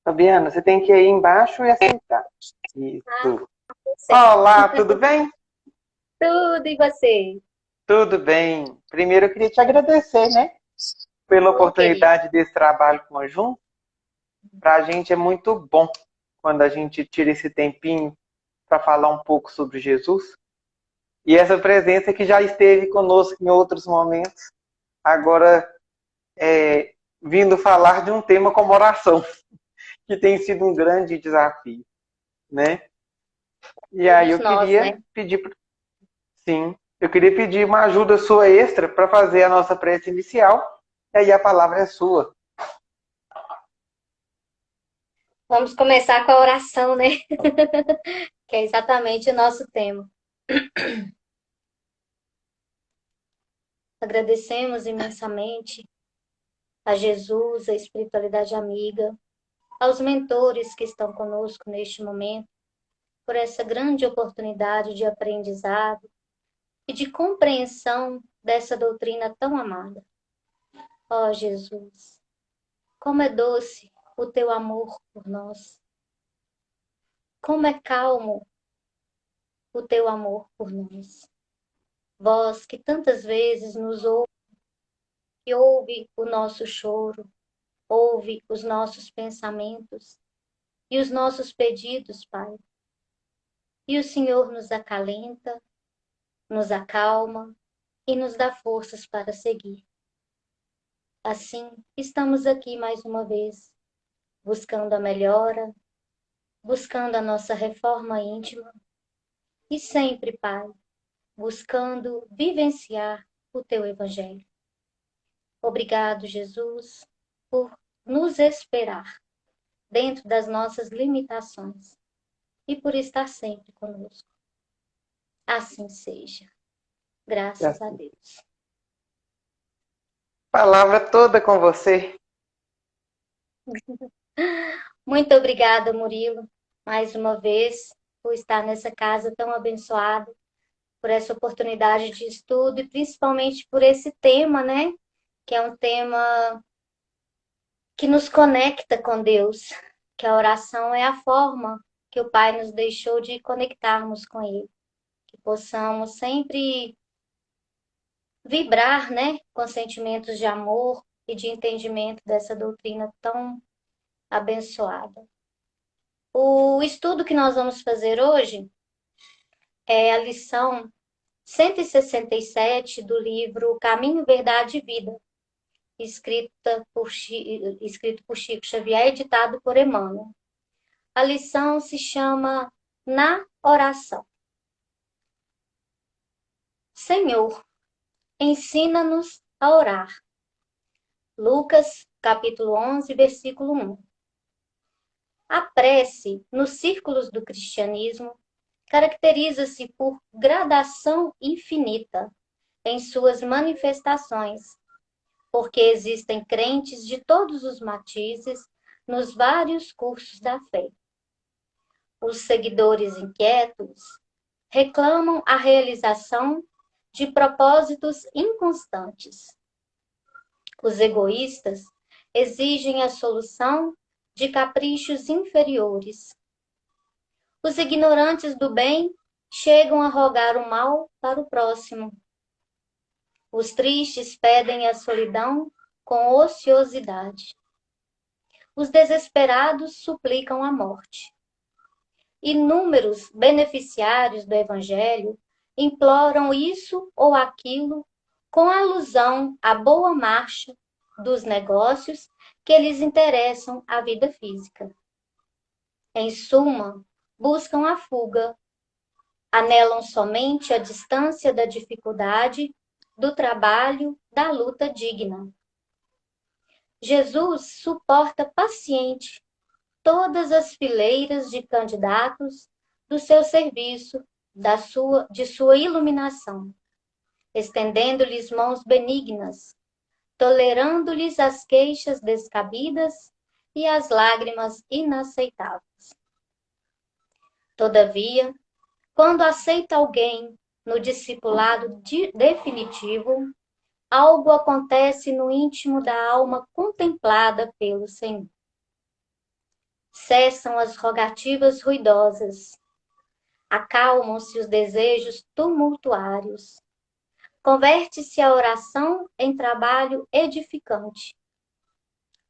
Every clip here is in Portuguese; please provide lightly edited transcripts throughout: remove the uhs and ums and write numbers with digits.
Fabiana, você tem que ir aí embaixo e aceitar. Ah, Isso. certo. Olá, tudo bem? Tudo e você? Tudo bem. Primeiro eu queria te agradecer, né, pela Ô, querido. oportunidade desse trabalho conjunto. Para a gente é muito bom quando a gente tira esse tempinho para falar um pouco sobre Jesus. E essa presença que já esteve conosco em outros momentos, agora vindo falar de um tema como oração, que tem sido um grande desafio, né? E aí Todos eu nós, queria né? pedir. Sim, eu queria pedir uma ajuda sua extra para fazer a nossa prece inicial, e aí a palavra é sua. Vamos começar com a oração, né? Que é exatamente o nosso tema. Agradecemos imensamente a Jesus, a espiritualidade amiga, aos mentores que estão conosco neste momento, por essa grande oportunidade de aprendizado e de compreensão dessa doutrina tão amada. Ó Jesus, como é doce o teu amor por nós. Como é calmo o teu amor por nós. Vós que tantas vezes nos ouve, que ouve o nosso choro, ouve os nossos pensamentos e os nossos pedidos, Pai. E o Senhor nos acalenta, nos acalma e nos dá forças para seguir. Assim, estamos aqui mais uma vez, buscando a melhora, buscando a nossa reforma íntima e sempre, Pai, buscando vivenciar o teu Evangelho. Obrigado, Jesus, por nos esperar dentro das nossas limitações e por estar sempre conosco. Assim seja. Graças a Deus. Palavra toda com você. Muito obrigada, Murilo, mais uma vez, por estar nessa casa tão abençoada, por essa oportunidade de estudo e principalmente por esse tema, né? Que é um tema que nos conecta com Deus, que a oração é a forma que o Pai nos deixou de conectarmos com Ele. Que possamos sempre vibrar, né, com sentimentos de amor e de entendimento dessa doutrina tão abençoada. O estudo que nós vamos fazer hoje é a lição 167 do livro Caminho, Verdade e Vida, escrito por Chico Xavier, editado por Emmanuel. A lição se chama Na Oração. Senhor, ensina-nos a orar. Lucas, capítulo 11, versículo 1. A prece, nos círculos do cristianismo, caracteriza-se por gradação infinita em suas manifestações, porque existem crentes de todos os matizes nos vários cursos da fé. Os seguidores inquietos reclamam a realização de propósitos inconstantes. Os egoístas exigem a solução de caprichos inferiores. Os ignorantes do bem chegam a rogar o mal para o próximo. Os tristes pedem a solidão com ociosidade. Os desesperados suplicam a morte. Inúmeros beneficiários do Evangelho imploram isso ou aquilo com alusão à boa marcha dos negócios que lhes interessam à vida física. Em suma, buscam a fuga, anelam somente a distância da dificuldade, do trabalho, da luta digna. Jesus suporta paciente todas as fileiras de candidatos do seu serviço, de sua iluminação, estendendo-lhes mãos benignas, tolerando-lhes as queixas descabidas e as lágrimas inaceitáveis. Todavia, quando aceita alguém no discipulado definitivo, algo acontece no íntimo da alma contemplada pelo Senhor. Cessam as rogativas ruidosas, acalmam-se os desejos tumultuários. Converte-se a oração em trabalho edificante.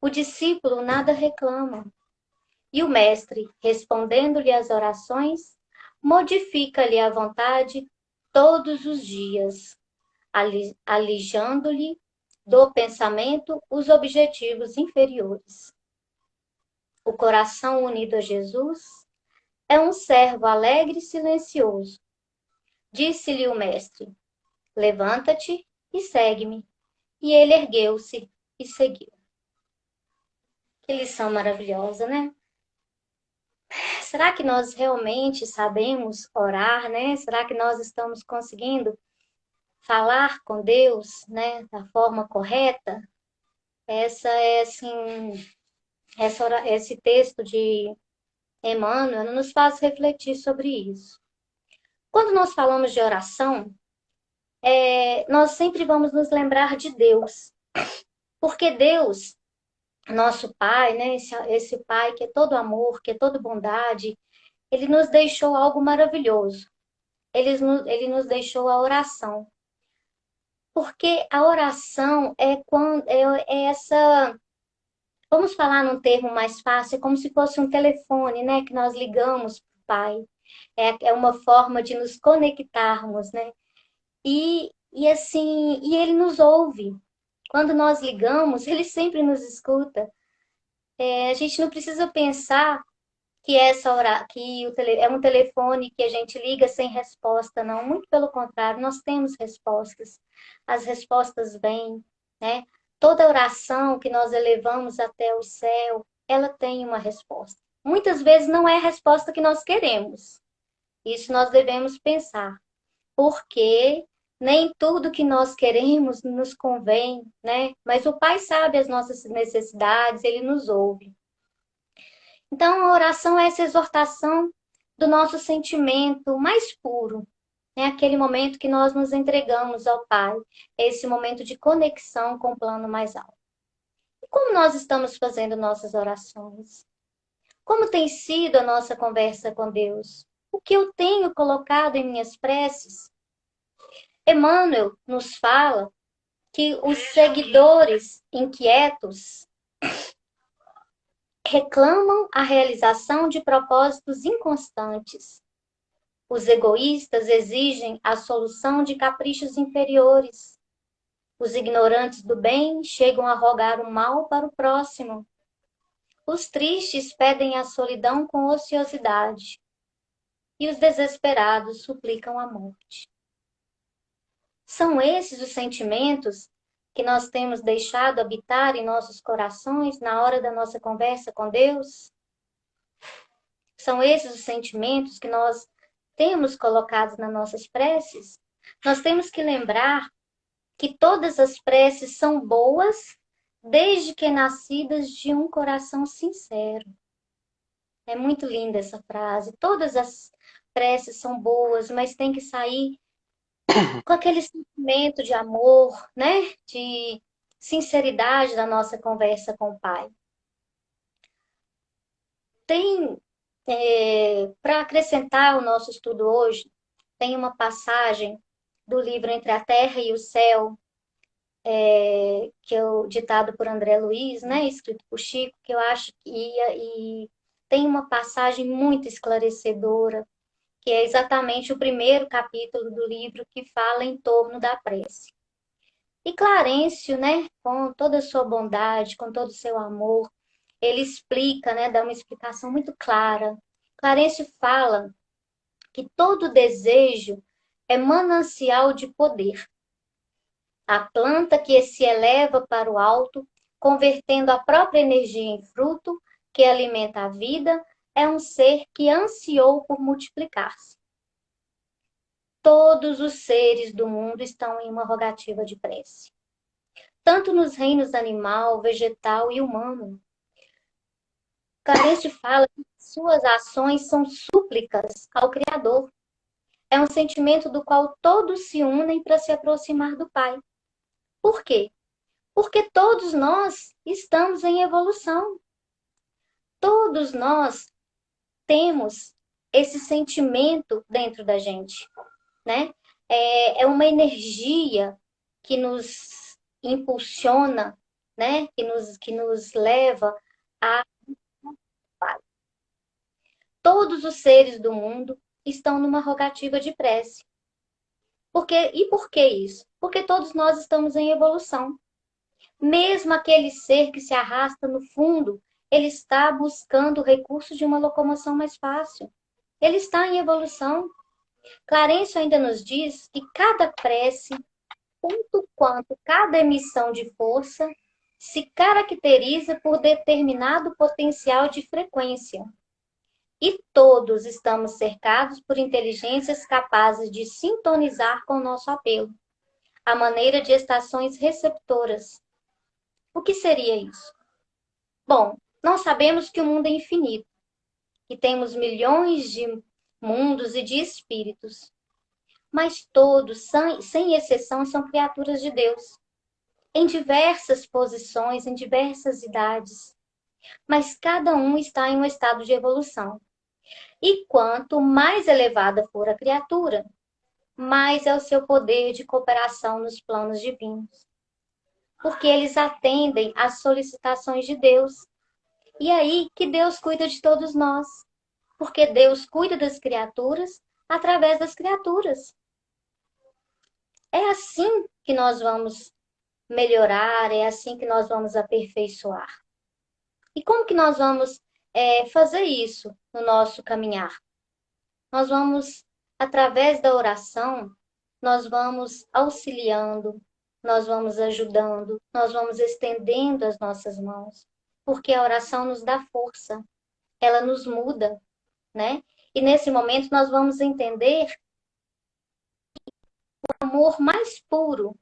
O discípulo nada reclama, e o mestre, respondendo-lhe às orações, modifica-lhe a vontade todos os dias, alijando-lhe do pensamento os objetivos inferiores. O coração unido a Jesus é um servo alegre e silencioso. Disse-lhe o mestre: levanta-te e segue-me. E ele ergueu-se e seguiu. Que lição maravilhosa, né? Será que nós realmente sabemos orar, né? Será que nós estamos conseguindo falar com Deus, né, da forma correta? Essa é assim, esse texto de Emmanuel nos faz refletir sobre isso. Quando nós falamos de oração, nós sempre vamos nos lembrar de Deus, porque Deus, nosso Pai, né, esse Pai que é todo amor, que é todo bondade, ele nos deixou algo maravilhoso. Ele nos deixou a oração. Porque a oração é essa. Vamos falar num termo mais fácil, é como se fosse um telefone, né? Que nós ligamos para o Pai. É uma forma de nos conectarmos, né? E assim, e ele nos ouve. Quando nós ligamos, ele sempre nos escuta. A gente não precisa pensar que é um telefone que a gente liga sem resposta, não. Muito pelo contrário, nós temos respostas. As respostas vêm, né? Toda oração que nós elevamos até o céu, ela tem uma resposta. Muitas vezes não é a resposta que nós queremos. Isso nós devemos pensar, porque nem tudo que nós queremos nos convém, né? Mas o Pai sabe as nossas necessidades, ele nos ouve. Então, a oração é essa exortação do nosso sentimento mais puro. É aquele momento que nós nos entregamos ao Pai, esse momento de conexão com o plano mais alto. E como nós estamos fazendo nossas orações? Como tem sido a nossa conversa com Deus? O que eu tenho colocado em minhas preces? Emmanuel nos fala que os seguidores inquietos reclamam a realização de propósitos inconstantes. Os egoístas exigem a solução de caprichos inferiores. Os ignorantes do bem chegam a rogar o mal para o próximo. Os tristes pedem a solidão com ociosidade. E os desesperados suplicam a morte. São esses os sentimentos que nós temos deixado habitar em nossos corações na hora da nossa conversa com Deus? São esses os sentimentos que nós temos colocados nas nossas preces? Nós temos que lembrar que todas as preces são boas desde que nascidas de um coração sincero. É muito linda essa frase. Todas as preces são boas, mas tem que sair com aquele sentimento de amor, né? De sinceridade da nossa conversa com o Pai. Para acrescentar o nosso estudo hoje, tem uma passagem do livro Entre a Terra e o Céu, que é o ditado por André Luiz, né, escrito por Chico, que eu acho que e tem uma passagem muito esclarecedora, que é exatamente o primeiro capítulo do livro que fala em torno da prece. E Clarencio, né, com toda a sua bondade, com todo o seu amor, ele explica, né, dá uma explicação muito clara. Clarencio fala que todo desejo é manancial de poder. A planta que se eleva para o alto, convertendo a própria energia em fruto, que alimenta a vida, é um ser que ansiou por multiplicar-se. Todos os seres do mundo estão em uma rogativa de prece. Tanto nos reinos animal, vegetal e humano. Clarencio fala que suas ações são súplicas ao Criador. É um sentimento do qual todos se unem para se aproximar do Pai. Por quê? Porque todos nós estamos em evolução. todos nós temos esse sentimento dentro da gente, né? É uma energia que nos impulsiona, né? Que nos leva a... Todos os seres do mundo estão numa rogativa de prece. E por que isso? Porque todos nós estamos em evolução. Mesmo aquele ser que se arrasta no fundo, ele está buscando o recurso de uma locomoção mais fácil. Ele está em evolução. Clarencio ainda nos diz que cada prece, tanto quanto cada emissão de força, se caracteriza por determinado potencial de frequência. E todos estamos cercados por inteligências capazes de sintonizar com o nosso apelo, à maneira de estações receptoras. O que seria isso? Bom, nós sabemos que o mundo é infinito, que temos milhões de mundos e de espíritos, mas todos, sem exceção, são criaturas de Deus, em diversas posições, em diversas idades, mas cada um está em um estado de evolução. E quanto mais elevada for a criatura, mais é o seu poder de cooperação nos planos divinos. Porque eles atendem às solicitações de Deus. E é aí que Deus cuida de todos nós. Porque Deus cuida das criaturas através das criaturas. É assim que nós vamos melhorar, é assim que nós vamos aperfeiçoar. E como que nós vamos fazer isso no nosso caminhar? Nós vamos, através da oração, nós vamos auxiliando, nós vamos ajudando, nós vamos estendendo as nossas mãos, porque a oração nos dá força, ela nos muda, né? E nesse momento nós vamos entender que o amor mais puro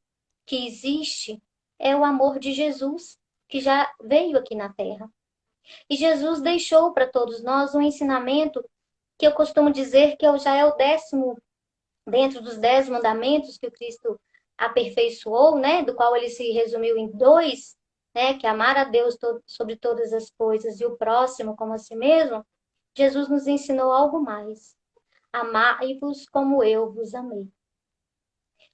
que existe é o amor de Jesus, que já veio aqui na Terra. E Jesus deixou para todos nós um ensinamento que eu costumo dizer que já é o 10º, dentro dos 10 mandamentos que o Cristo aperfeiçoou, né? Do qual ele se resumiu em 2, né? Que é amar a Deus sobre todas as coisas e o próximo como a si mesmo. Jesus nos ensinou algo mais. Amai-vos como eu vos amei.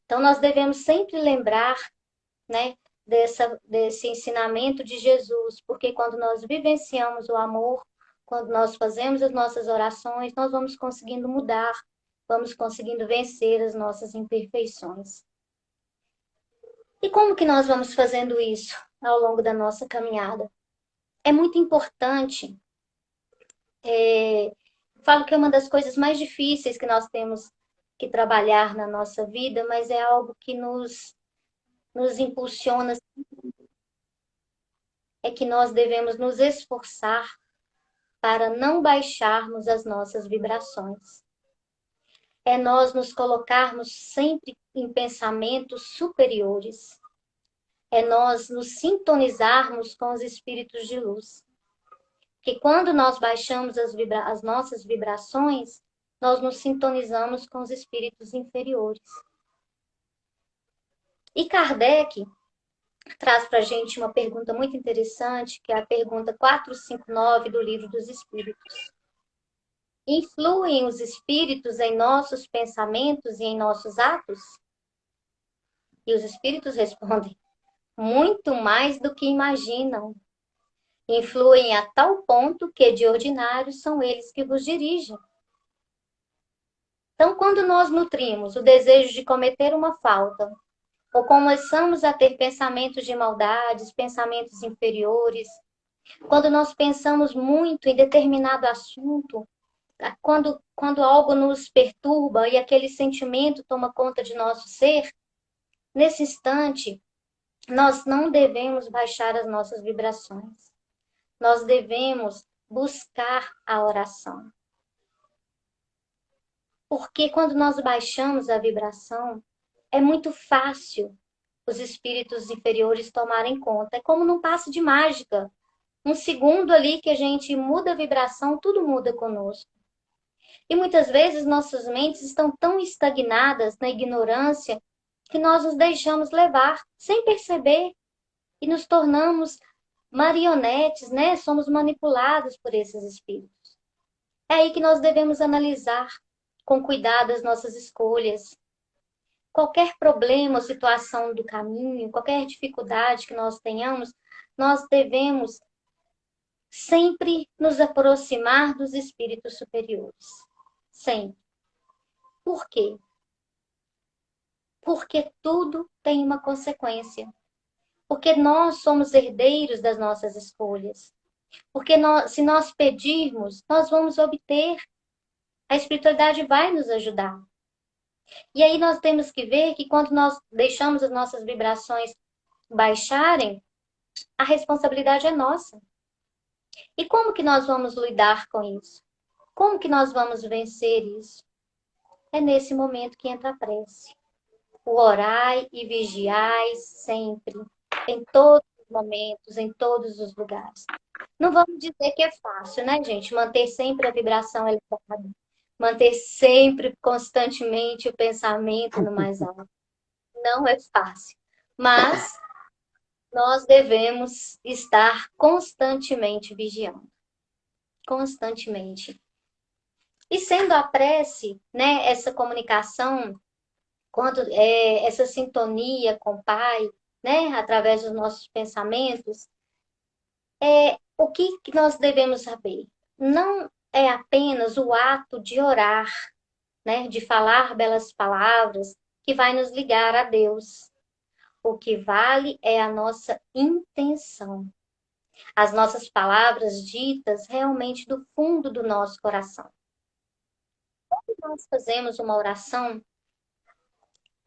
Então nós devemos sempre lembrar, né? Desse ensinamento de Jesus, porque quando nós vivenciamos o amor, quando nós fazemos as nossas orações, nós vamos conseguindo mudar, vamos conseguindo vencer as nossas imperfeições. E como que nós vamos fazendo isso ao longo da nossa caminhada? É muito importante, falo que é uma das coisas mais difíceis que nós temos que trabalhar na nossa vida, mas é algo que nos impulsiona, é que nós devemos nos esforçar para não baixarmos as nossas vibrações. É nós nos colocarmos sempre em pensamentos superiores. É nós nos sintonizarmos com os espíritos de luz. Porque quando nós baixamos as nossas vibrações, nós nos sintonizamos com os espíritos inferiores. E Kardec traz para a gente uma pergunta muito interessante, que é a pergunta 459 do Livro dos Espíritos. Influem os espíritos em nossos pensamentos e em nossos atos? E os espíritos respondem: muito mais do que imaginam. Influem a tal ponto que, de ordinário, são eles que vos dirigem. Então, quando nós nutrimos o desejo de cometer uma falta, ou começamos a ter pensamentos de maldades, pensamentos inferiores, quando nós pensamos muito em determinado assunto, quando algo nos perturba e aquele sentimento toma conta de nosso ser, nesse instante, nós não devemos baixar as nossas vibrações. Nós devemos buscar a oração. Porque quando nós baixamos a vibração, é muito fácil os espíritos inferiores tomarem conta. É como num passe de mágica. Um segundo ali que a gente muda a vibração, tudo muda conosco. E muitas vezes nossas mentes estão tão estagnadas na ignorância que nós nos deixamos levar sem perceber e nos tornamos marionetes, né? Somos manipulados por esses espíritos. É aí que nós devemos analisar com cuidado as nossas escolhas. Qualquer problema ou situação do caminho, qualquer dificuldade que nós tenhamos, nós devemos sempre nos aproximar dos espíritos superiores. Sempre. Por quê? Porque tudo tem uma consequência. Porque nós somos herdeiros das nossas escolhas. Porque se nós pedirmos, nós vamos obter. A espiritualidade vai nos ajudar. E aí nós temos que ver que quando nós deixamos as nossas vibrações baixarem, a responsabilidade é nossa. E como que nós vamos lidar com isso? Como que nós vamos vencer isso? É nesse momento que entra a prece. O orai e vigiai sempre, em todos os momentos, em todos os lugares. Não vamos dizer que é fácil, né, gente? Manter sempre a vibração elevada. Manter sempre, constantemente, o pensamento no mais alto. Não é fácil. Mas nós devemos estar constantemente vigiando. Constantemente. E sendo a prece, né, essa comunicação, quando essa sintonia com o Pai, né, através dos nossos pensamentos, o que nós devemos saber? Não é apenas o ato de orar, né, de falar belas palavras, que vai nos ligar a Deus. O que vale é a nossa intenção. As nossas palavras ditas realmente do fundo do nosso coração. Quando nós fazemos uma oração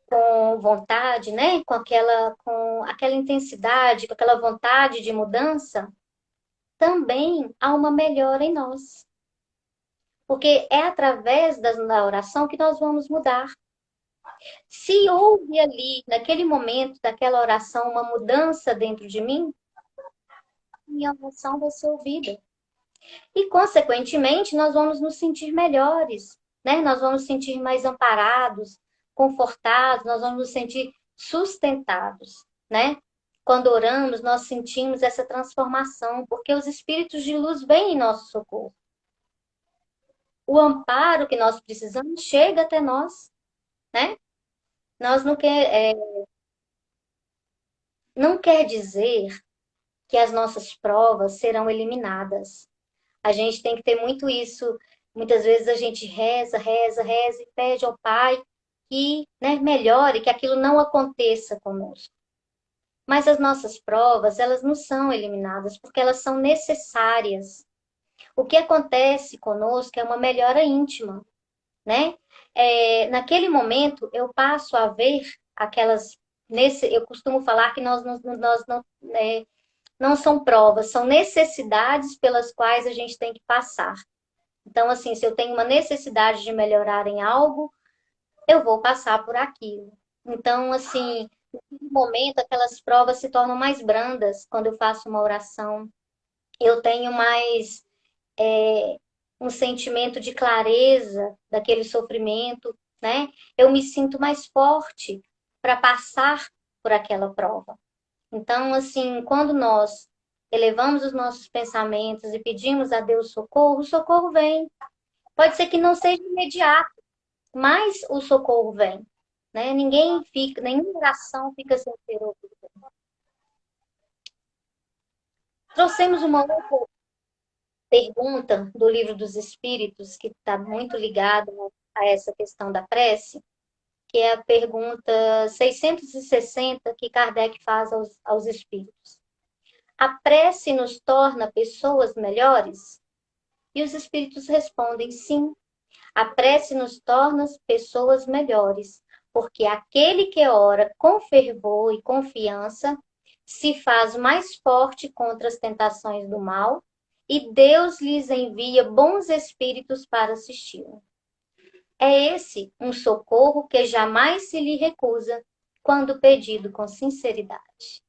com vontade, né? Com aquela intensidade, com aquela vontade de mudança, também há uma melhora em nós. Porque é através da oração que nós vamos mudar. Se houve ali, naquele momento daquela oração, uma mudança dentro de mim, minha oração vai ser ouvida. E, consequentemente, nós vamos nos sentir melhores, né? Nós vamos nos sentir mais amparados, confortados, nós vamos nos sentir sustentados, né? Quando oramos, nós sentimos essa transformação, porque os espíritos de luz vêm em nosso socorro. O amparo que nós precisamos chega até nós, né? Nós não quer dizer que as nossas provas serão eliminadas. A gente tem que ter muito isso. Muitas vezes a gente reza, reza, reza e pede ao Pai que, né, melhore, que aquilo não aconteça conosco. Mas as nossas provas, elas não são eliminadas, porque elas são necessárias. O que acontece conosco é uma melhora íntima, né? Naquele momento, eu passo a ver eu costumo falar que nós não, não são provas, são necessidades pelas quais a gente tem que passar. Então, assim, se eu tenho uma necessidade de melhorar em algo, eu vou passar por aquilo. Então, assim, no momento, aquelas provas se tornam mais brandas quando eu faço uma oração. Eu tenho mais um sentimento de clareza daquele sofrimento, né? Eu me sinto mais forte para passar por aquela prova. Então, assim, quando nós elevamos os nossos pensamentos e pedimos a Deus socorro, o socorro vem. Pode ser que não seja imediato, mas o socorro vem. Né? Ninguém fica, nenhuma oração fica sem ser ouvida. Trouxemos uma outra pergunta do Livro dos Espíritos, que está muito ligada a essa questão da prece, que é a pergunta 660 que Kardec faz aos espíritos. A prece nos torna pessoas melhores? E os espíritos respondem sim. A prece nos torna pessoas melhores, porque aquele que ora com fervor e confiança se faz mais forte contra as tentações do mal e Deus lhes envia bons espíritos para assisti-lo. É esse um socorro que jamais se lhe recusa quando pedido com sinceridade.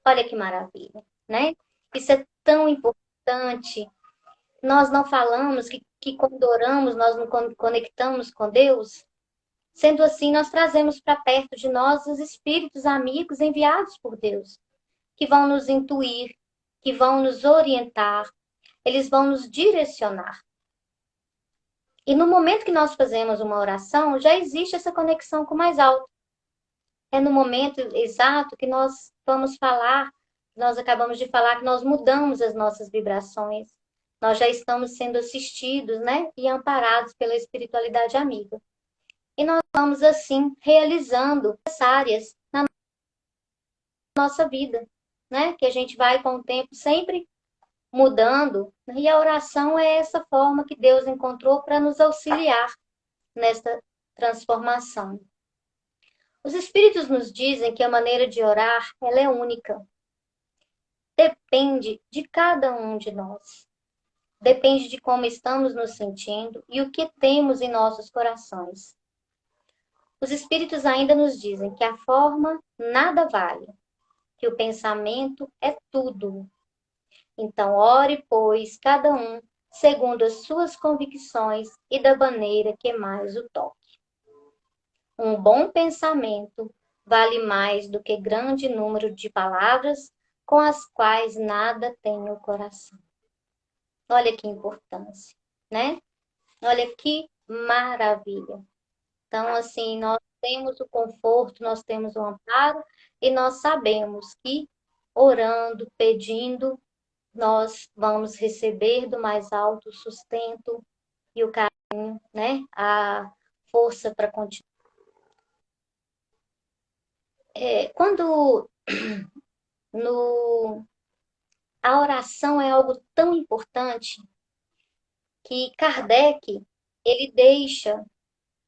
Olha que maravilha, né? Isso é tão importante. Nós não falamos que quando oramos, nós nos conectamos com Deus. Sendo assim, nós trazemos para perto de nós os espíritos amigos enviados por Deus, que vão nos intuir, que vão nos orientar, eles vão nos direcionar. E no momento que nós fazemos uma oração, já existe essa conexão com o mais alto. É no momento exato que nós vamos falar, nós acabamos de falar que nós mudamos as nossas vibrações. Nós já estamos sendo assistidos, né? E amparados pela espiritualidade amiga. E nós vamos, assim, realizando as áreas na nossa vida, né? Que a gente vai, com o tempo, sempre mudando. E a oração é essa forma que Deus encontrou para nos auxiliar nesta transformação. Os Espíritos nos dizem que a maneira de orar, ela é única. Depende de cada um de nós. Depende de como estamos nos sentindo e o que temos em nossos corações. Os Espíritos ainda nos dizem que a forma nada vale, que o pensamento é tudo. Então, ore, pois, cada um segundo as suas convicções e da maneira que mais o toque. Um bom pensamento vale mais do que grande número de palavras com as quais nada tem o coração. Olha que importância, né? Olha que maravilha. Então, assim, nós temos o conforto, nós temos o amparo e nós sabemos que orando, pedindo, nós vamos receber do mais alto o sustento e o carinho, né? A força para continuar. Quando a oração é algo tão importante que Kardec, ele deixa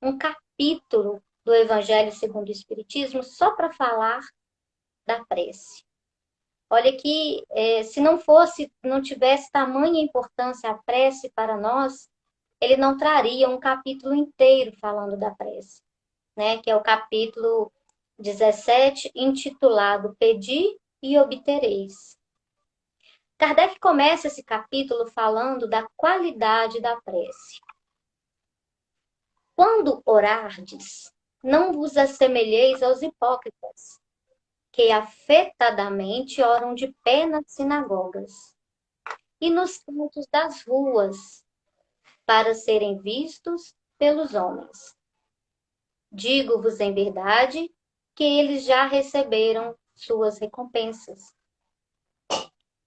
um capítulo do Evangelho segundo o Espiritismo só para falar da prece. Olha que se não tivesse tamanha importância a prece para nós, ele não traria um capítulo inteiro falando da prece, né? Que é o capítulo 17, intitulado Pedi e Obtereis. Kardec começa esse capítulo falando da qualidade da prece. Quando orardes, não vos assemelheis aos hipócritas, que afetadamente oram de pé nas sinagogas e nos cantos das ruas, para serem vistos pelos homens. Digo-vos em verdade que eles já receberam suas recompensas.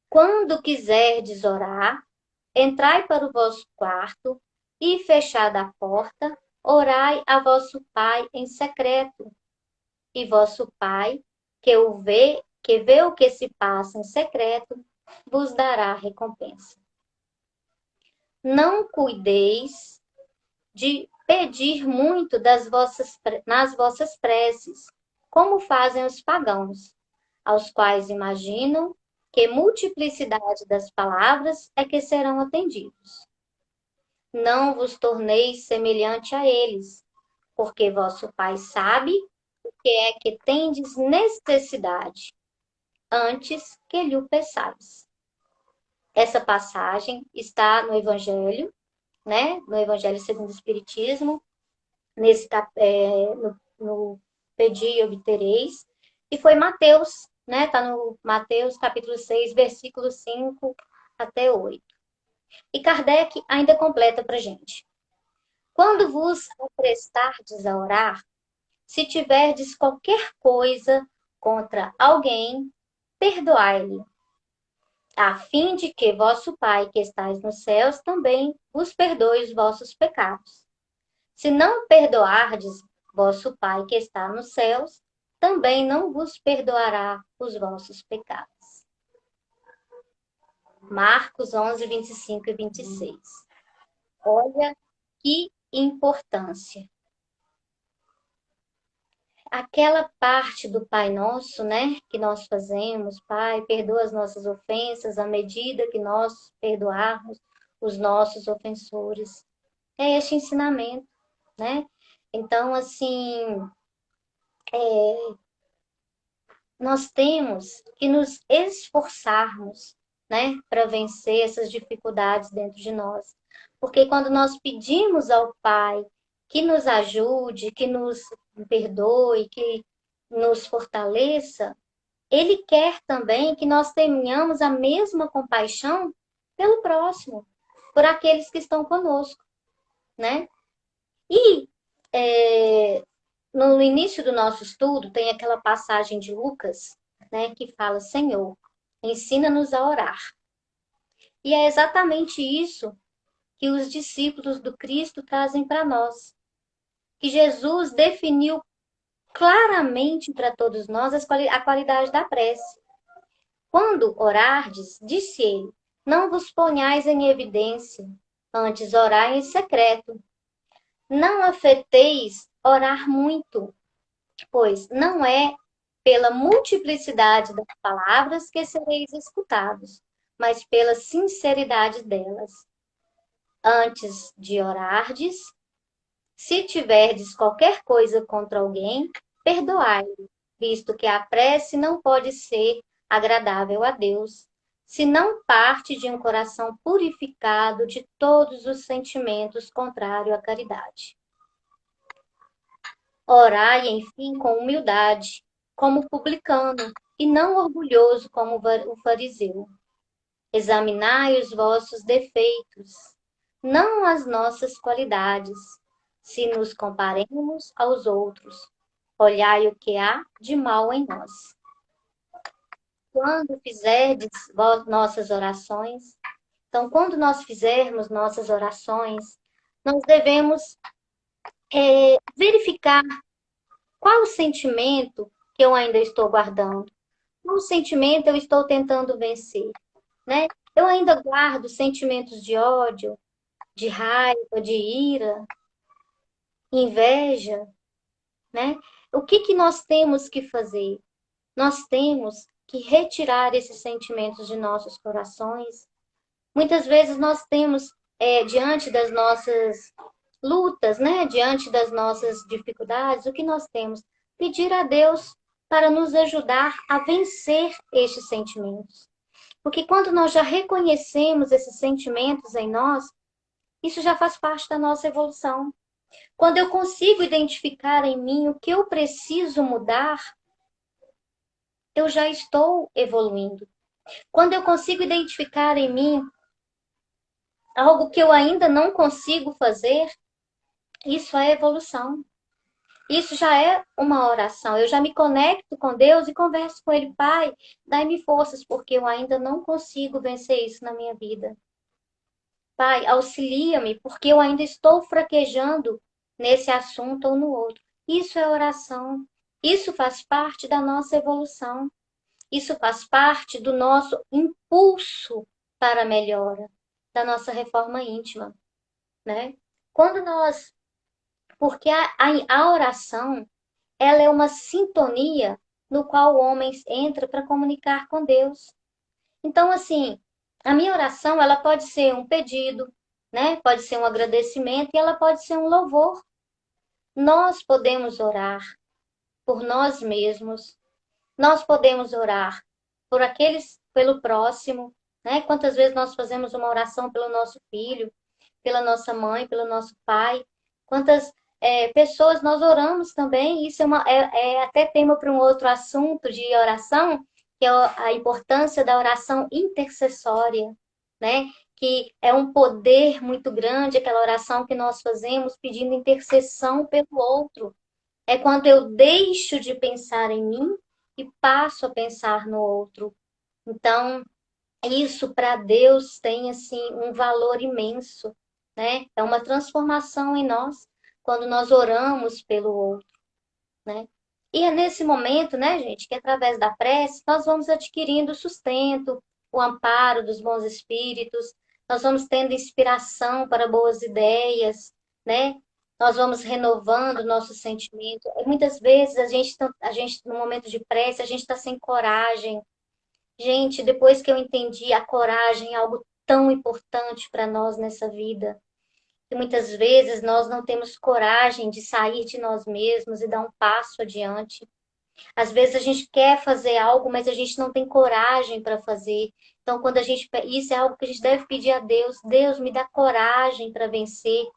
Quando quiserdes orar, entrai para o vosso quarto e, fechada a porta, orai a vosso Pai em secreto. E vosso Pai, que vê o que se passa em secreto, vos dará recompensa. Não cuideis de pedir muito nas vossas preces, como fazem os pagãos, aos quais imaginam que multiplicidade das palavras é que serão atendidos. Não vos torneis semelhante a eles, porque vosso Pai sabe o que é que tendes necessidade, antes que lhe o peçais. Essa passagem está no Evangelho, né? No Evangelho segundo o Espiritismo, no Pedi e Obtereis, e foi Mateus, né? Está no Mateus capítulo 6, versículo 5 até 8. E Kardec ainda completa para a gente. Quando vos aprestardes a orar, se tiverdes qualquer coisa contra alguém, perdoai-lhe, a fim de que vosso Pai que estais nos céus também vos perdoe os vossos pecados. Se não perdoardes vosso Pai que está nos céus, também não vos perdoará os vossos pecados. Marcos 11, 25 e 26. Olha que importância. Aquela parte do Pai Nosso, né, que nós fazemos, Pai, perdoa as nossas ofensas à medida que nós perdoarmos os nossos ofensores. É este ensinamento, né? Então, assim, nós temos que nos esforçarmos, né, para vencer essas dificuldades dentro de nós. Porque quando nós pedimos ao Pai que nos ajude, que nos perdoe, que nos fortaleça, Ele quer também que nós tenhamos a mesma compaixão pelo próximo, por aqueles que estão conosco, né? E no início do nosso estudo tem aquela passagem de Lucas, né, que fala: Senhor, ensina-nos a orar. E é exatamente isso que os discípulos do Cristo trazem para nós, que Jesus definiu claramente para todos nós a qualidade da prece. Quando orardes, disse ele, não vos ponhais em evidência, antes orai em secreto. Não afeteis orar muito, pois não é pela multiplicidade das palavras que sereis escutados, mas pela sinceridade delas. Antes de orardes, se tiverdes qualquer coisa contra alguém, perdoai, visto que a prece não pode ser agradável a Deus, se não parte de um coração purificado de todos os sentimentos contrários à caridade. Orai, enfim, com humildade, como publicano, e não orgulhoso como o fariseu. Examinai os vossos defeitos, não as nossas qualidades, se nos comparemos aos outros. Olhai o que há de mal em nós. Quando fizerdes nossas orações, então, quando nós fizermos nossas orações, nós devemos verificar qual o sentimento que eu ainda estou guardando, qual sentimento eu estou tentando vencer, né? Eu ainda guardo sentimentos de ódio, de raiva, de ira, inveja, né? O que que nós temos que fazer? Nós temos que retirar esses sentimentos de nossos corações. Muitas vezes nós temos, diante das nossas lutas, né? Diante das nossas dificuldades, o que nós temos? Pedir a Deus para nos ajudar a vencer estes sentimentos. Porque quando nós já reconhecemos esses sentimentos em nós, isso já faz parte da nossa evolução. Quando eu consigo identificar em mim o que eu preciso mudar, eu já estou evoluindo. Quando eu consigo identificar em mim algo que eu ainda não consigo fazer, isso é evolução. Isso já é uma oração. Eu já me conecto com Deus e converso com Ele. Pai, dai-me forças, porque eu ainda não consigo vencer isso na minha vida. Pai, auxilia-me, porque eu ainda estou fraquejando nesse assunto ou no outro. Isso é oração. Isso faz parte da nossa evolução. Isso faz parte do nosso impulso para a melhora, da nossa reforma íntima, né? Quando nós, porque a oração, ela é uma sintonia no qual o homem entra para comunicar com Deus. Então, assim, a minha oração, ela pode ser um pedido, né? Pode ser um agradecimento e ela pode ser um louvor. Nós podemos orar por nós mesmos. Nós podemos orar por aqueles, pelo próximo, né? Quantas vezes nós fazemos uma oração pelo nosso filho, pela nossa mãe, pelo nosso pai? Quantas pessoas nós oramos também? Isso é até tema para um outro assunto de oração, que é a importância da oração intercessória, né? Que é um poder muito grande, aquela oração que nós fazemos pedindo intercessão pelo outro. É quando eu deixo de pensar em mim e passo a pensar no outro. Então, isso para Deus tem assim um valor imenso, né? É uma transformação em nós quando nós oramos pelo outro, né? E é nesse momento, né, gente, que através da prece nós vamos adquirindo o sustento, o amparo dos bons espíritos, nós vamos tendo inspiração para boas ideias, né? Nós vamos renovando o nosso sentimento. E muitas vezes a gente, no momento de prece, a gente está sem coragem. Gente, depois que eu entendi a coragem é algo tão importante para nós nessa vida, que muitas vezes nós não temos coragem de sair de nós mesmos e dar um passo adiante. Às vezes a gente quer fazer algo, mas a gente não tem coragem para fazer. Então, quando a gente, isso é algo que a gente deve pedir a Deus. Deus, me dá coragem para vencer,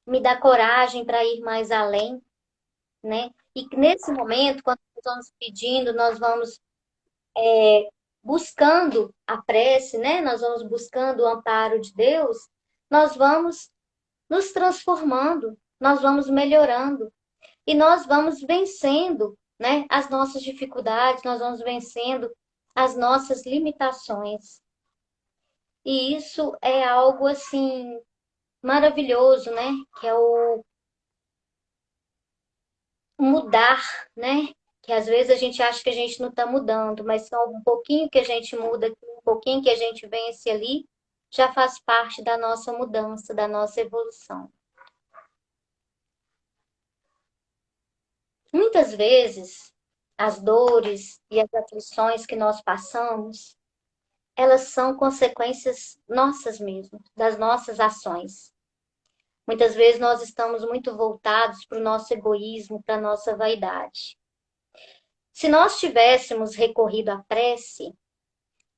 me dá coragem para ir mais além, né? E nesse momento, quando nós vamos pedindo, nós vamos buscando a prece, né? Nós vamos buscando o amparo de Deus, nós vamos nos transformando, nós vamos melhorando e nós vamos vencendo, né, as nossas dificuldades, nós vamos vencendo as nossas limitações. E isso é algo assim maravilhoso, né? Que é o mudar, né? Que às vezes a gente acha que a gente não está mudando, mas só um pouquinho que a gente muda, um pouquinho que a gente vence ali, já faz parte da nossa mudança, da nossa evolução. Muitas vezes, as dores e as aflições que nós passamos, elas são consequências nossas mesmo, das nossas ações. Muitas vezes nós estamos muito voltados para o nosso egoísmo, para a nossa vaidade. Se nós tivéssemos recorrido à prece,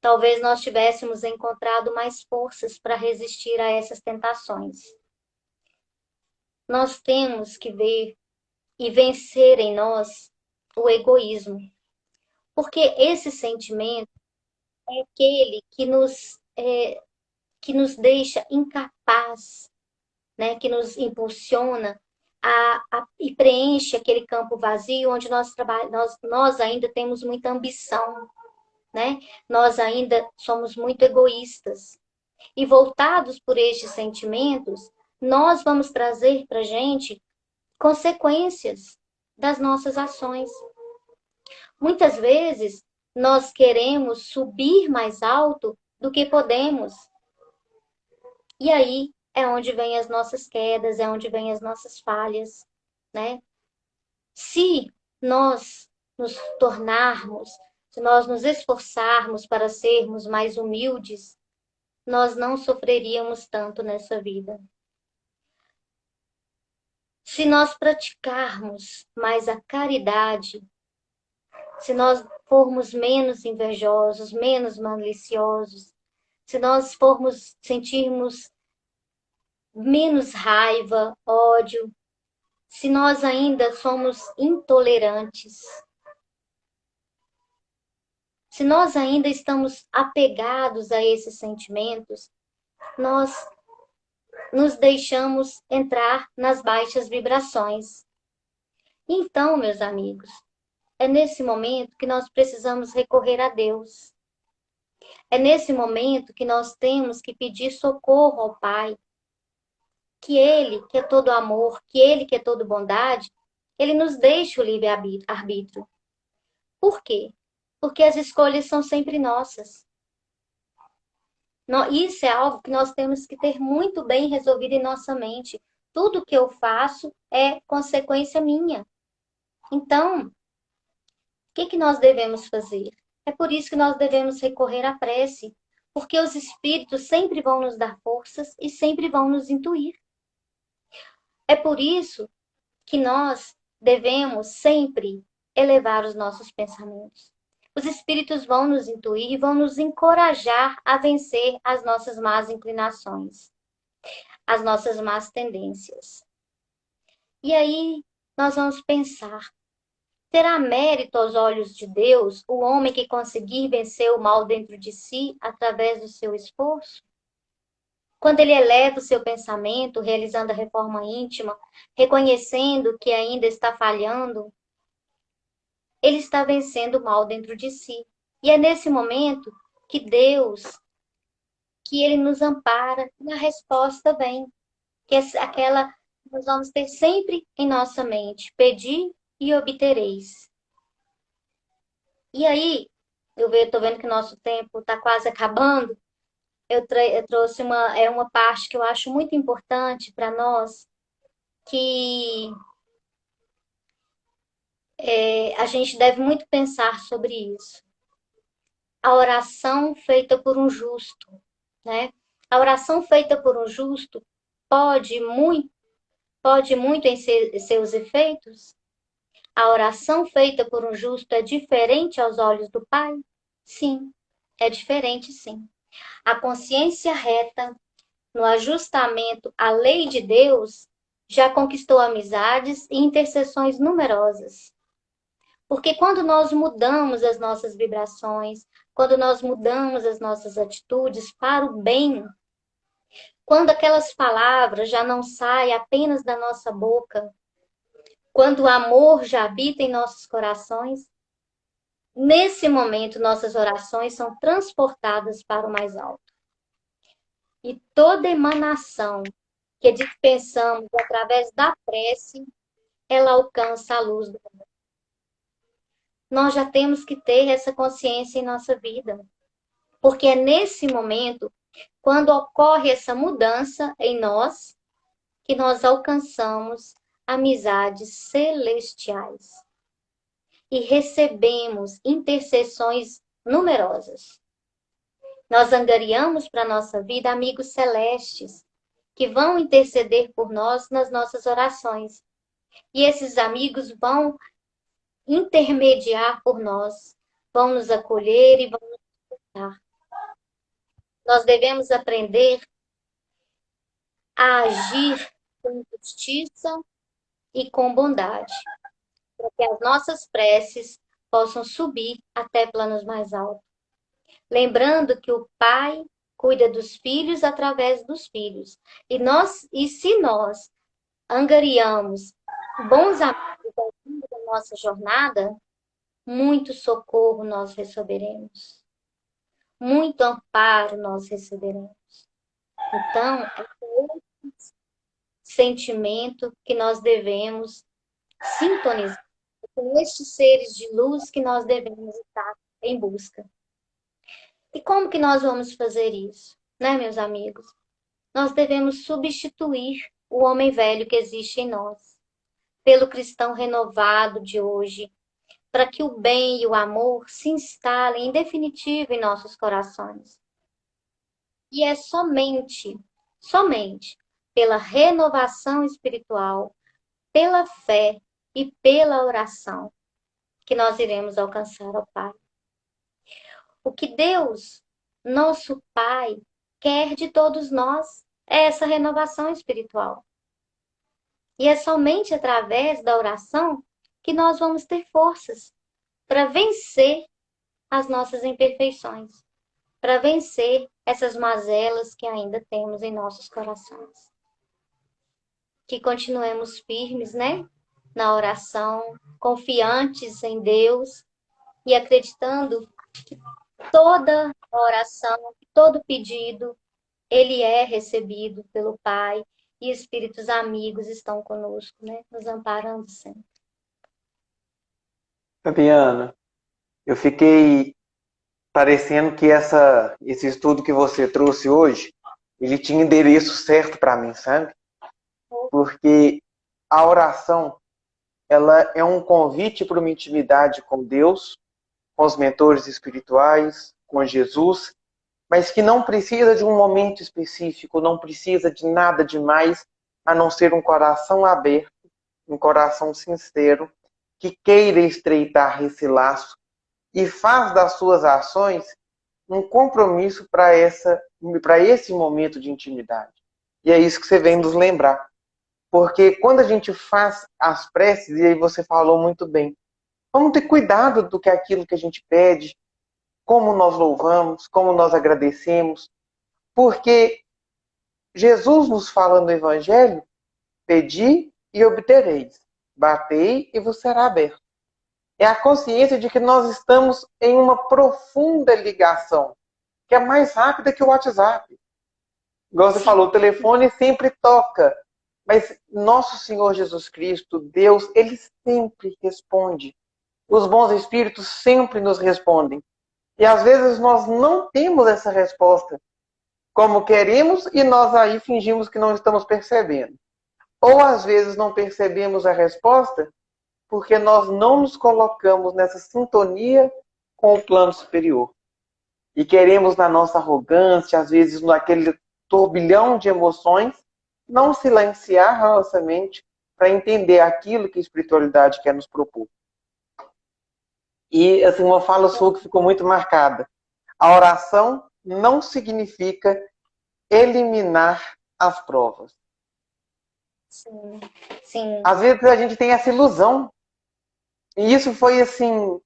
talvez nós tivéssemos encontrado mais forças para resistir a essas tentações. Nós temos que ver e vencer em nós o egoísmo, porque esse sentimento é aquele que nos deixa incapaz, né? Que nos impulsiona e preenche aquele campo vazio onde nós ainda temos muita ambição, né? Nós ainda somos muito egoístas. E voltados por estes sentimentos, nós vamos trazer para a gente consequências das nossas ações. Muitas vezes, nós queremos subir mais alto do que podemos. E aí é onde vem as nossas quedas, é onde vem as nossas falhas, né? Se nós nos tornarmos, se nós nos esforçarmos para sermos mais humildes, nós não sofreríamos tanto nessa vida. Se nós praticarmos mais a caridade, se nós formos menos invejosos, menos maliciosos, se nós formos sentirmos menos raiva, ódio, se nós ainda somos intolerantes, se nós ainda estamos apegados a esses sentimentos, nós nos deixamos entrar nas baixas vibrações. Então, meus amigos, é nesse momento que nós precisamos recorrer a Deus. É nesse momento que nós temos que pedir socorro ao Pai. Que Ele, que é todo amor, que Ele, que é todo bondade, Ele nos deixa o livre-arbítrio. Por quê? Porque as escolhas são sempre nossas. Isso é algo que nós temos que ter muito bem resolvido em nossa mente. Tudo que eu faço é consequência minha. Então, o que nós devemos fazer? É por isso que nós devemos recorrer à prece, porque os espíritos sempre vão nos dar forças e sempre vão nos intuir. É por isso que nós devemos sempre elevar os nossos pensamentos. Os espíritos vão nos intuir e vão nos encorajar a vencer as nossas más inclinações, as nossas más tendências. E aí nós vamos pensar: terá mérito aos olhos de Deus o homem que conseguir vencer o mal dentro de si através do seu esforço? Quando ele eleva o seu pensamento, realizando a reforma íntima, reconhecendo que ainda está falhando, ele está vencendo o mal dentro de si. E é nesse momento que Deus, que ele nos ampara e a resposta vem. Que é aquela que nós vamos ter sempre em nossa mente: pedi e obtereis. E aí, eu estou vendo que nosso tempo está quase acabando. Eu trouxe uma parte que eu acho muito importante para nós, que a gente deve muito pensar sobre isso. A oração feita por um justo, né? A oração feita por um justo pode muito em seus efeitos? A oração feita por um justo é diferente aos olhos do Pai? Sim, é diferente, sim. A consciência reta, no ajustamento à lei de Deus, já conquistou amizades e intercessões numerosas. Porque quando nós mudamos as nossas vibrações, quando nós mudamos as nossas atitudes para o bem, quando aquelas palavras já não saem apenas da nossa boca, quando o amor já habita em nossos corações, nesse momento nossas orações são transportadas para o mais alto. E toda emanação que dispensamos através da prece, ela alcança a luz do mundo. Nós já temos que ter essa consciência em nossa vida. Porque é nesse momento, quando ocorre essa mudança em nós, que nós alcançamos amizades celestiais e recebemos intercessões numerosas. Nós angariamos para a nossa vida amigos celestes que vão interceder por nós nas nossas orações. E esses amigos vão intermediar por nós, vão nos acolher e vão nos suportar. Nós devemos aprender a agir com justiça e com bondade, para que as nossas preces possam subir até planos mais altos. Lembrando que o Pai cuida dos filhos através dos filhos. E se nós angariamos bons amigos ao longo da nossa jornada, muito socorro nós receberemos. Muito amparo nós receberemos. Então, é esse sentimento que nós devemos sintonizar. Com estes seres de luz que nós devemos estar em busca. E como que nós vamos fazer isso, né, meus amigos? Nós devemos substituir o homem velho que existe em nós pelo cristão renovado de hoje, para que o bem e o amor se instalem em definitivo em nossos corações. E é somente pela renovação espiritual, pela fé e pela oração que nós iremos alcançar ao Pai. O que Deus, nosso Pai, quer de todos nós é essa renovação espiritual. E é somente através da oração que nós vamos ter forças para vencer as nossas imperfeições, para vencer essas mazelas que ainda temos em nossos corações. Que continuemos firmes, né? Na oração, confiantes em Deus e acreditando que toda oração, todo pedido, ele é recebido pelo Pai e espíritos amigos estão conosco, né? Nos amparando sempre. Fabiana, eu fiquei parecendo que esse estudo que você trouxe hoje, ele tinha endereço certo para mim, sabe? Porque a oração, ela é um convite para uma intimidade com Deus, com os mentores espirituais, com Jesus, mas que não precisa de um momento específico, não precisa de nada demais, a não ser um coração aberto, um coração sincero, que queira estreitar esse laço e faz das suas ações um compromisso para esse momento de intimidade. E é isso que você vem nos lembrar. Porque quando a gente faz as preces, e aí você falou muito bem, vamos ter cuidado do que é aquilo que a gente pede, como nós louvamos, como nós agradecemos, porque Jesus nos fala no Evangelho, pedi e obtereis, batei e vos será aberto. É a consciência de que nós estamos em uma profunda ligação, que é mais rápida que o WhatsApp. Igual você falou, o telefone sempre toca, mas nosso Senhor Jesus Cristo, Deus, Ele sempre responde. Os bons espíritos sempre nos respondem. E às vezes nós não temos essa resposta como queremos e nós aí fingimos que não estamos percebendo. Ou às vezes não percebemos a resposta porque nós não nos colocamos nessa sintonia com o plano superior. E queremos, na nossa arrogância, às vezes naquele turbilhão de emoções, não silenciar a nossa mente para entender aquilo que a espiritualidade quer nos propor. E assim, uma fala sua que ficou muito marcada. A oração não significa eliminar as provas. Sim, sim. Às vezes a gente tem essa ilusão E isso foi, assim,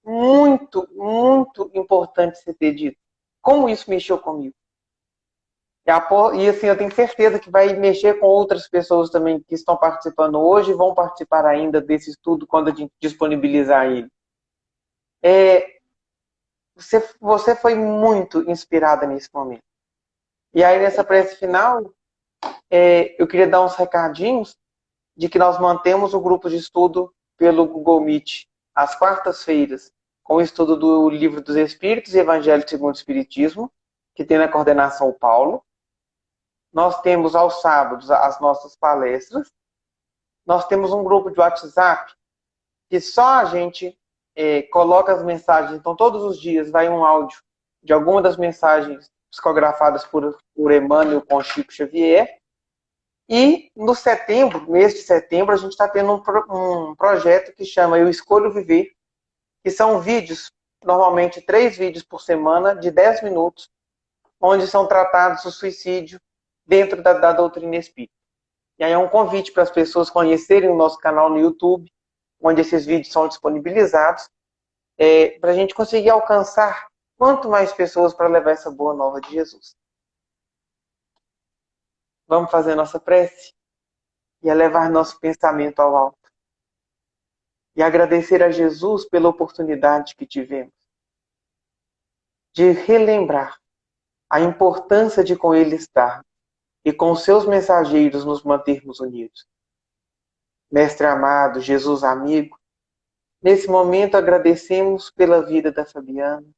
muito, muito importante você ter dito. Como isso mexeu comigo. E assim, eu tenho certeza que vai mexer com outras pessoas também que estão participando hoje e vão participar ainda desse estudo quando a gente disponibilizar ele. Você foi muito inspirada nesse momento. E aí, nessa prece final, eu queria dar uns recadinhos de que nós mantemos o grupo de estudo pelo Google Meet às quartas-feiras, com o estudo do Livro dos Espíritos e Evangelho segundo o Espiritismo, que tem na coordenação o Paulo. Nós temos aos sábados as nossas palestras. Nós temos um grupo de WhatsApp que só a gente coloca as mensagens. Então, todos os dias vai um áudio de alguma das mensagens psicografadas por Emmanuel com Chico Xavier. E no setembro, mês de setembro, a gente está tendo um projeto que chama Eu Escolho Viver, que são vídeos, normalmente 3 vídeos por semana, de 10 minutos, onde são tratados o suicídio dentro da doutrina espírita. E aí é um convite para as pessoas conhecerem o nosso canal no YouTube, onde esses vídeos são disponibilizados, para a gente conseguir alcançar quanto mais pessoas para levar essa boa nova de Jesus. Vamos fazer nossa prece e elevar nosso pensamento ao alto. E agradecer a Jesus pela oportunidade que tivemos de relembrar a importância de com Ele estar e com os seus mensageiros nos mantermos unidos. Mestre amado, Jesus amigo, nesse momento agradecemos pela vida da Fabiana,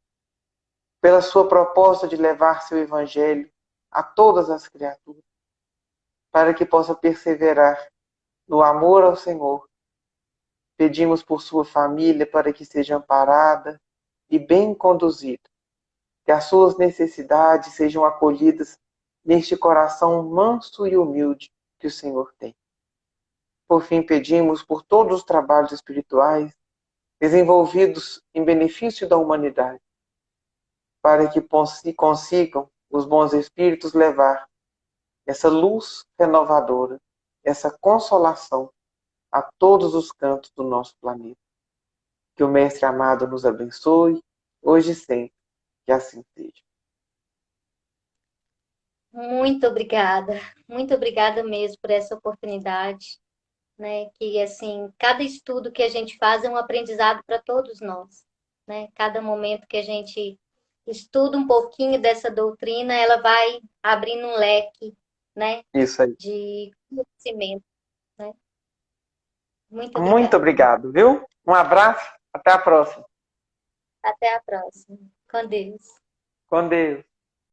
pela sua proposta de levar seu Evangelho a todas as criaturas, para que possa perseverar no amor ao Senhor. Pedimos por sua família para que seja amparada e bem conduzida, que as suas necessidades sejam acolhidas neste coração manso e humilde que o Senhor tem. Por fim, pedimos por todos os trabalhos espirituais desenvolvidos em benefício da humanidade, para que consigam os bons espíritos levar essa luz renovadora, essa consolação a todos os cantos do nosso planeta. Que o Mestre amado nos abençoe, hoje e sempre, que assim seja. Muito obrigada mesmo por essa oportunidade, né? Que assim, cada estudo que a gente faz é um aprendizado para todos nós, né? Cada momento que a gente estuda um pouquinho dessa doutrina, ela vai abrindo um leque, né, Isso aí. de conhecimento, né? Muito Muito obrigada. obrigado, viu? Um abraço, até a próxima. Até a próxima. Com Deus. Com Deus.